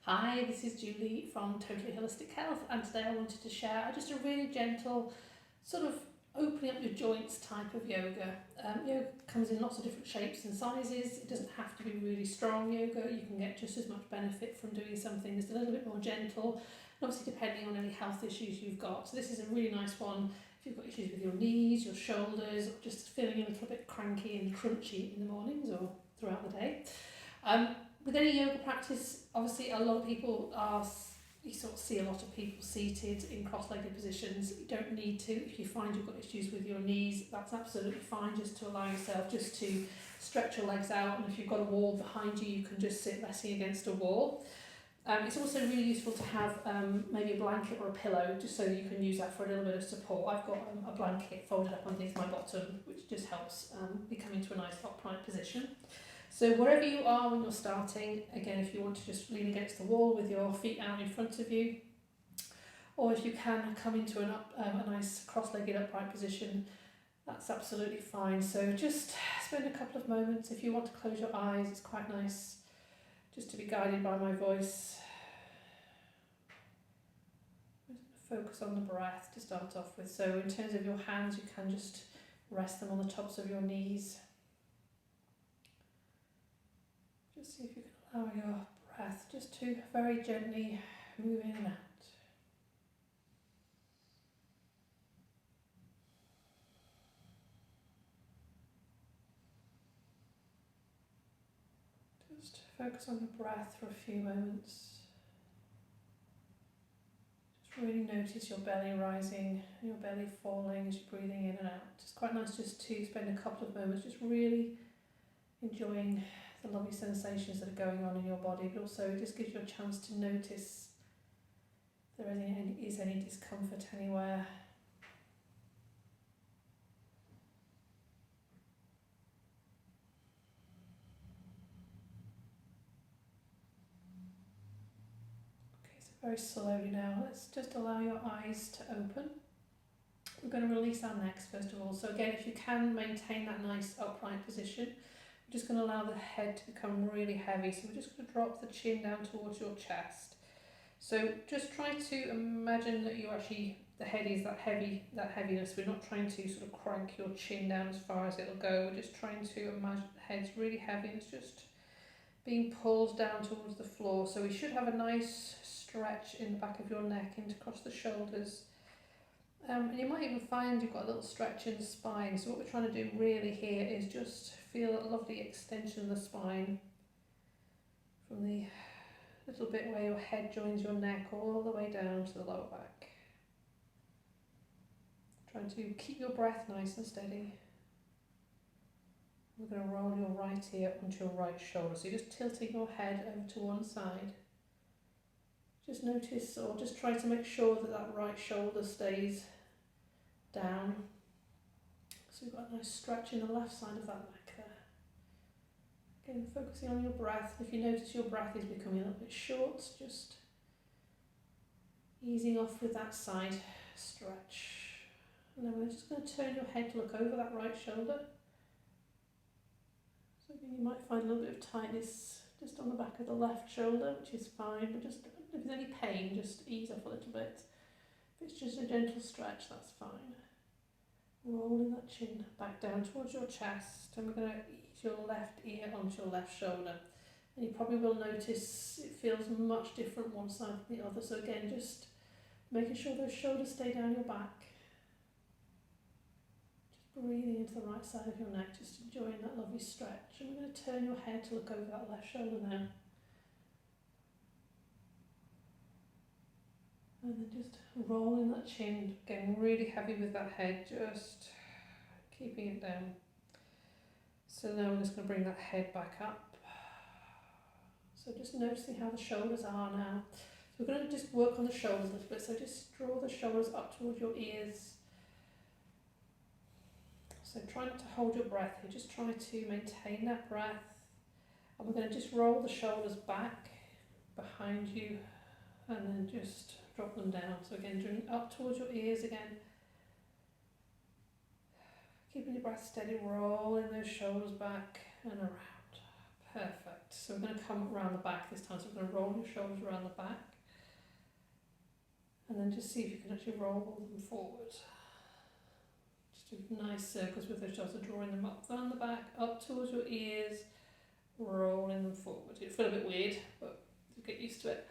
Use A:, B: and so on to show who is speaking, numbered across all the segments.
A: Hi, this is Julie from Totally Holistic Health, and today I wanted to share just a really gentle sort of opening up your joints type of yoga. Yoga comes in lots of different shapes and sizes. It doesn't have to be really strong yoga. You can get just as much benefit from doing something that's a little bit more gentle, and obviously depending on any health issues you've got. So this is a really nice one if you've got issues with your knees, your shoulders, or just feeling a little bit cranky and crunchy in the mornings or throughout the day. With any yoga practice, obviously a lot of people you sort of see a lot of people seated in cross-legged positions. You don't need to. If you find you've got issues with your knees, that's absolutely fine, just to allow yourself just to stretch your legs out, and if you've got a wall behind you, you can just sit resting against a wall. It's also really useful to have maybe a blanket or a pillow, just so that you can use that for a little bit of support. I've got a blanket folded up underneath my bottom, which just helps me come into a nice upright position. So wherever you are when you're starting, again, if you want to just lean against the wall with your feet out in front of you, or if you can come into a nice cross-legged upright position, that's absolutely fine. So just spend a couple of moments. If you want to close your eyes, it's quite nice just to be guided by my voice. Focus on the breath to start off with. So in terms of your hands, you can just rest them on the tops of your knees. Just see if you can allow your breath just to very gently move in and out. Just focus on your breath for a few moments. Just really notice your belly rising and your belly falling as you're breathing in and out. It's quite nice just to spend a couple of moments just really enjoying the lovely sensations that are going on in your body, but also it just gives you a chance to notice if there is any discomfort anywhere. Okay, so very slowly now, let's just allow your eyes to open. We're going to release our necks first of all. So again, if you can maintain that nice upright position, we're just going to allow the head to become really heavy. So we're just going to drop the chin down towards your chest. So just try to imagine that you're actually, the head is that heaviness. We're not trying to sort of crank your chin down as far as it'll go. We're just trying to imagine the head's really heavy and it's just being pulled down towards the floor. So we should have a nice stretch in the back of your neck and across the shoulders. And you might even find you've got a little stretch in the spine. So what we're trying to do really here is just feel a lovely extension of the spine from the little bit where your head joins your neck all the way down to the lower back. Trying to keep your breath nice and steady. We're going to roll your right ear onto your right shoulder. So you're just tilting your head over to one side. Just notice, or just try to make sure that that right shoulder stays down. So you've got a nice stretch in the left side of that neck there. Again, focusing on your breath. If you notice your breath is becoming a little bit short, just easing off with that side stretch. And then we're just going to turn your head to look over that right shoulder. So again, you might find a little bit of tightness just on the back of the left shoulder, which is fine, but just if there's any pain, just ease up a little bit. If it's just a gentle stretch, that's fine. Rolling that chin back down towards your chest, and we're going to ease your left ear onto your left shoulder. And you probably will notice it feels much different one side than the other. So again, just making sure those shoulders stay down your back. Just breathing into the right side of your neck, just enjoying that lovely stretch. And we're going to turn your head to look over that left shoulder now. And then just rolling that chin, getting really heavy with that head, just keeping it down. So now we're just going to bring that head back up. So just noticing how the shoulders are now. So we're going to just work on the shoulders a little bit. So just draw the shoulders up towards your ears. So try not to hold your breath here, just try to maintain that breath. And we're going to just roll the shoulders back behind you and then just drop them down. So again, drawing up towards your ears again. Keeping your breath steady, rolling those shoulders back and around. Perfect. So we're going to come around the back this time. So we're going to roll your shoulders around the back. And then just see if you can actually roll them forward. Just do nice circles with those shoulders, so drawing them up around the back, up towards your ears, rolling them forward. It'll feel a bit weird, but you'll get used to it.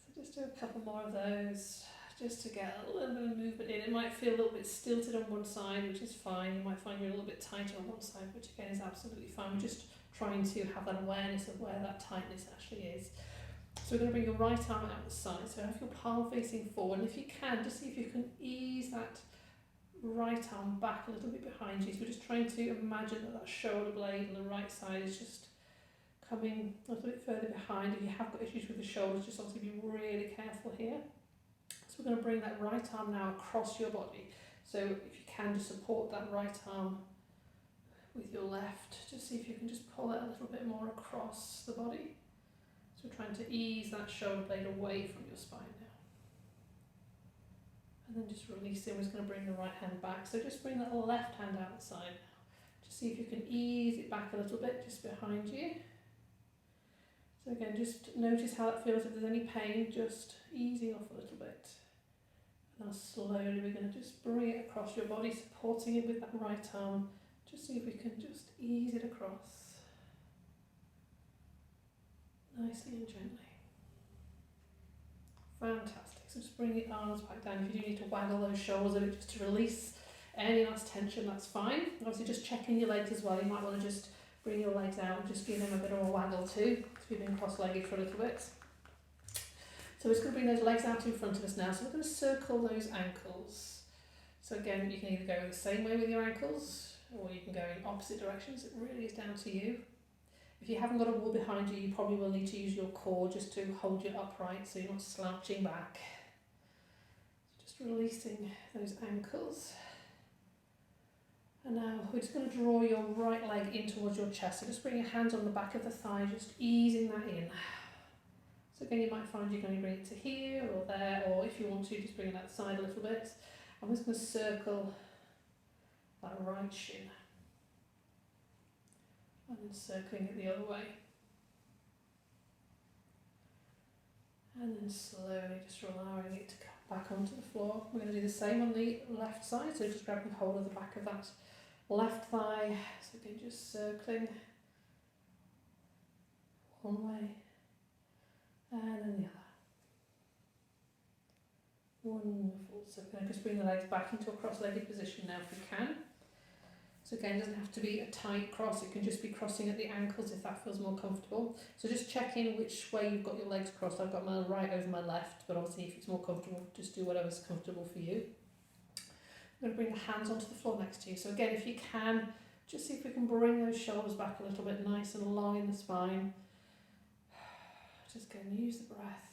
A: So just do a couple more of those, just to get a little bit of movement in. It might feel a little bit stilted on one side, which is fine. You might find you're a little bit tighter on one side, which again is absolutely fine. We're just trying to have that awareness of where that tightness actually is. So we're going to bring your right arm out the side, so have your palm facing forward, and if you can, just see if you can ease that right arm back a little bit behind you. So we're just trying to imagine that that shoulder blade on the right side is just coming a little bit further behind. If you have got issues with the shoulders, just obviously be really careful here. So we're going to bring that right arm now across your body. So if you can, just support that right arm with your left. Just see if you can just pull it a little bit more across the body. So we're trying to ease that shoulder blade away from your spine now. And then just releasing, we're just going to bring the right hand back. So just bring that left hand out the side now. Just see if you can ease it back a little bit, just behind you. So again, just notice how it feels. If there's any pain, just easing off a little bit. And now slowly we're going to just bring it across your body, supporting it with that right arm. Just see if we can just ease it across. Nicely and gently. Fantastic. So just bring your arms back down. If you do need to waggle those shoulders a bit just to release any last tension, that's fine. Obviously just checking your legs as well. You might want to just bring your legs out and just give them a bit of a waggle too, if you've been cross-legged for a little bit. So we're just going to bring those legs out in front of us now. So we're going to circle those ankles. So again, you can either go the same way with your ankles, or you can go in opposite directions. It really is down to you. If you haven't got a wall behind you, you probably will need to use your core just to hold you upright so you're not slouching back. Just releasing those ankles. And now we're just going to draw your right leg in towards your chest. So just bring your hands on the back of the thigh, just easing that in. So again, you might find you can only bring it to here or there, or if you want to, just bring it outside a little bit. I'm just going to circle that right shin. And then circling it the other way. And then slowly just allowing it to come back onto the floor. We're going to do the same on the left side, so just grabbing hold of the back of that left thigh. So again, just circling one way and then the other. Wonderful. So we're going to just bring the legs back into a cross-legged position now if we can. So again, it doesn't have to be a tight cross, it can just be crossing at the ankles if that feels more comfortable. So just checking which way you've got your legs crossed. I've got my right over my left, but obviously if it's more comfortable, just do whatever's comfortable for you. I'm going to bring the hands onto the floor next to you. So again, if you can, just see if we can bring those shoulders back a little bit, nice and long in the spine. Just go and use the breath.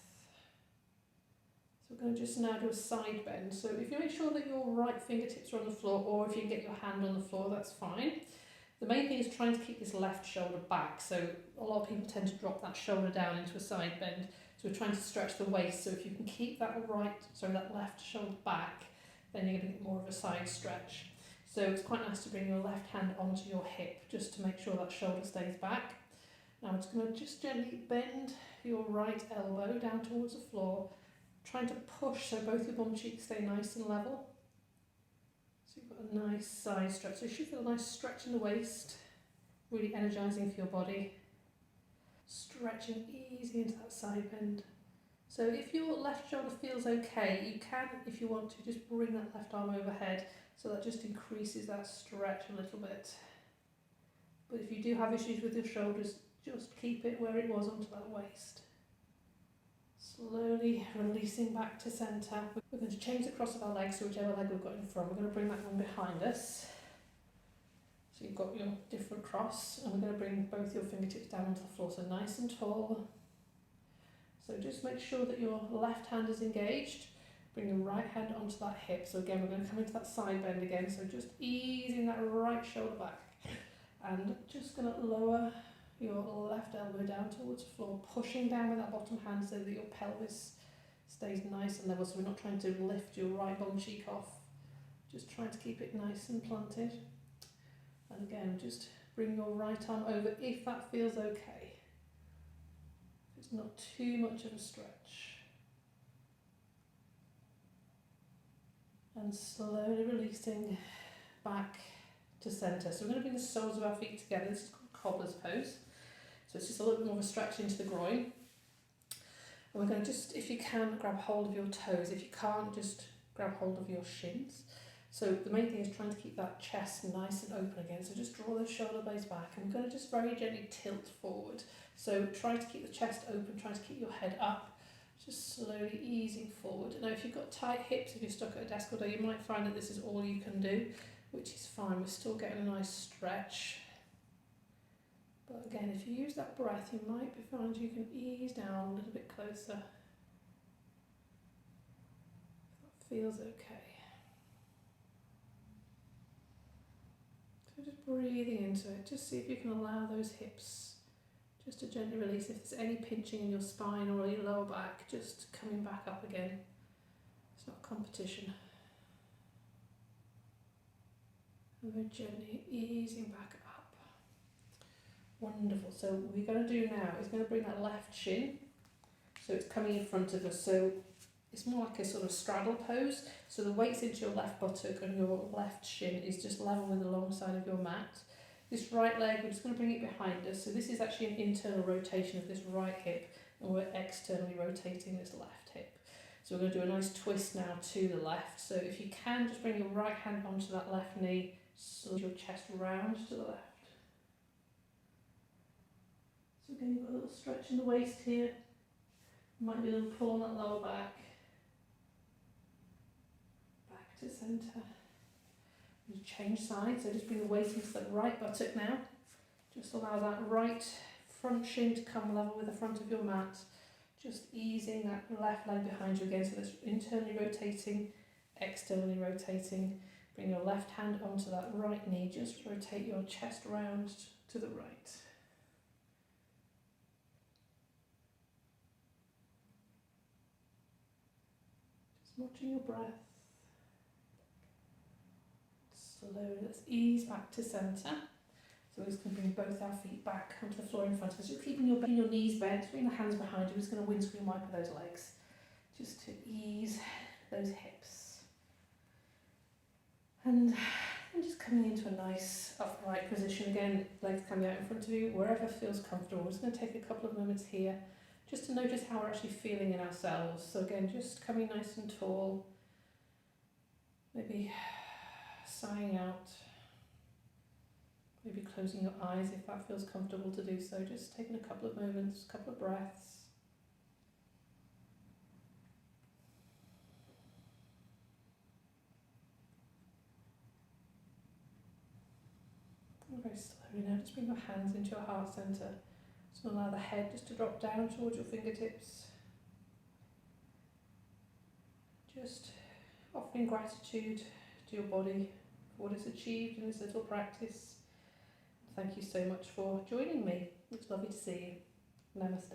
A: So we're going to just now do a side bend. So if you make sure that your right fingertips are on the floor, or if you can get your hand on the floor, that's fine. The main thing is trying to keep this left shoulder back. So a lot of people tend to drop that shoulder down into a side bend. So we're trying to stretch the waist. So if you can keep that that left shoulder back, then you're going to get more of a side stretch. So it's quite nice to bring your left hand onto your hip just to make sure that shoulder stays back. Now I'm just going to just gently bend your right elbow down towards the floor, trying to push so both your bum cheeks stay nice and level. So you've got a nice side stretch. So you should feel a nice stretch in the waist, really energising for your body. Stretching easy into that side bend. So if your left shoulder feels okay, you can, if you want to, just bring that left arm overhead, so that just increases that stretch a little bit. But if you do have issues with your shoulders, just keep it where it was onto that waist. Slowly releasing back to centre. We're going to change the cross of our legs, so whichever leg we've got in front, we're going to bring that one behind us. So you've got your different cross, and we're going to bring both your fingertips down onto the floor, so nice and tall. So just make sure that your left hand is engaged. Bring your right hand onto that hip. So again, we're going to come into that side bend again, so just easing that right shoulder back. And just going to lower your left elbow down towards the floor, pushing down with that bottom hand so that your pelvis stays nice and level. So we're not trying to lift your right bum cheek off, just trying to keep it nice and planted. And again, just bring your right arm over if that feels okay. It's not too much of a stretch. And slowly releasing back to centre. So we're going to bring the soles of our feet together. This is called cobbler's pose. So it's just a little bit more of a stretch into the groin. And we're going to just, if you can, grab hold of your toes. If you can't, just grab hold of your shins. So the main thing is trying to keep that chest nice and open again. So just draw those shoulder blades back, and we're going to just very gently tilt forward. So try to keep the chest open, try to keep your head up, just slowly easing forward. Now if you've got tight hips, if you're stuck at a desk all day, you might find that this is all you can do, which is fine. We're still getting a nice stretch. But again, if you use that breath, you might find you can ease down a little bit closer. If that feels okay. So just breathing into it, just see if you can allow those hips just to gently release. If there's any pinching in your spine or your lower back, just coming back up again. It's not competition. And very gently easing back up. Wonderful. So what we're going to do now is going to bring that left shin, so it's coming in front of us. So it's more like a sort of straddle pose. So the weight's into your left buttock and your left shin is just level with the long side of your mat. This right leg, we're just going to bring it behind us. So this is actually an internal rotation of this right hip, and we're externally rotating this left hip. So we're going to do a nice twist now to the left. So if you can, just bring your right hand onto that left knee, slide your chest round to the left. So again, you've got a little stretch in the waist here. Might be a little pull on that lower back. Back to centre. You change sides, so just bring the weight into the right buttock now. Just allow that right front shin to come level with the front of your mat. Just easing that left leg behind you again, so that's internally rotating, externally rotating. Bring your left hand onto that right knee, just rotate your chest round to the right. Just watching your breath. Slowly, let's ease back to centre. So we're just going to bring both our feet back onto the floor in front of us. Just keeping your knees bent, bring the hands behind you. We're just going to windscreen wiper those legs, just to ease those hips. And just coming into a nice upright position again, legs coming out in front of you, wherever feels comfortable. We're just going to take a couple of moments here, just to notice how we're actually feeling in ourselves. So again, just coming nice and tall, maybe sighing out, maybe closing your eyes if that feels comfortable to do so. Just taking a couple of moments, a couple of breaths. And very slowly now, just bring your hands into your heart centre. Just allow the head just to drop down towards your fingertips. Just offering gratitude to your body for what is achieved in this little practice. Thank you so much for joining me. It's lovely to see you. Namaste.